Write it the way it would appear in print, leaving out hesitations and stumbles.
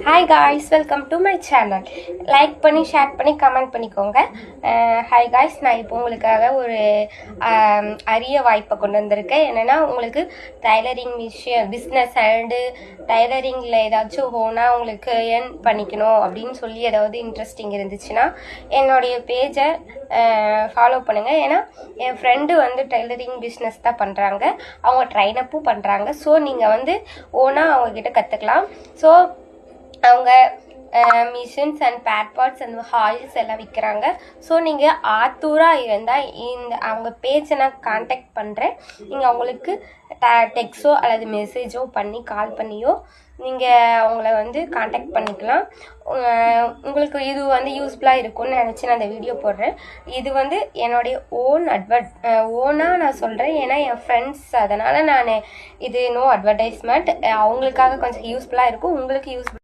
Hi guys, welcome to my channel. Like பண்ணி share பண்ணி comment பண்ணிக்கோங்க. ஹாய் காய்ஸ், நான் இப்போ உங்களுக்காக ஒரு அரிய வாய்ப்பை கொண்டு வந்திருக்கேன். என்னென்னா, உங்களுக்கு டைலரிங் பிஸ்னஸ் அண்டு டைலரிங்கில் ஏதாச்சும் ஓனாக உங்களுக்கு ஏர்ன் பண்ணிக்கணும் அப்படின்னு சொல்லி ஏதாவது இன்ட்ரெஸ்டிங் இருந்துச்சுன்னா என்னுடைய பேஜை ஃபாலோ பண்ணுங்கள். ஏன்னா என் ஃப்ரெண்டு வந்து டைலரிங் பிஸ்னஸ் தான் பண்ணுறாங்க, அவங்க ட்ரைனப்பும் பண்ணுறாங்க. ஸோ நீங்கள் வந்து ஓனாக அவங்கக்கிட்ட கற்றுக்கலாம். ஸோ அவங்க machines and pad parts and oils எல்லாம் விற்கிறாங்க. ஸோ நீங்கள் ஆத்தூராக இருந்தால் அவங்க பேஜை நான் காண்டாக்ட் பண்ணுறேன். நீங்கள் அவங்களுக்கு டெக்ஸோ அல்லது மெசேஜோ பண்ணி கால் பண்ணியோ நீங்கள் அவங்கள வந்து காண்டாக்ட் பண்ணிக்கலாம். உங்களுக்கு இது வந்து யூஸ்ஃபுல்லாக இருக்கும்னு நினச்சி நான் அந்த வீடியோ போடுறேன். இது வந்து என்னுடைய ஓனாக நான் சொல்கிறேன். ஏன்னா என் ஃப்ரெண்ட்ஸ், அதனால் நான் இது நோ அட்வர்டைஸ்மெண்ட். அவங்களுக்காக கொஞ்சம் யூஸ்ஃபுல்லாக இருக்கும், உங்களுக்கு யூஸ்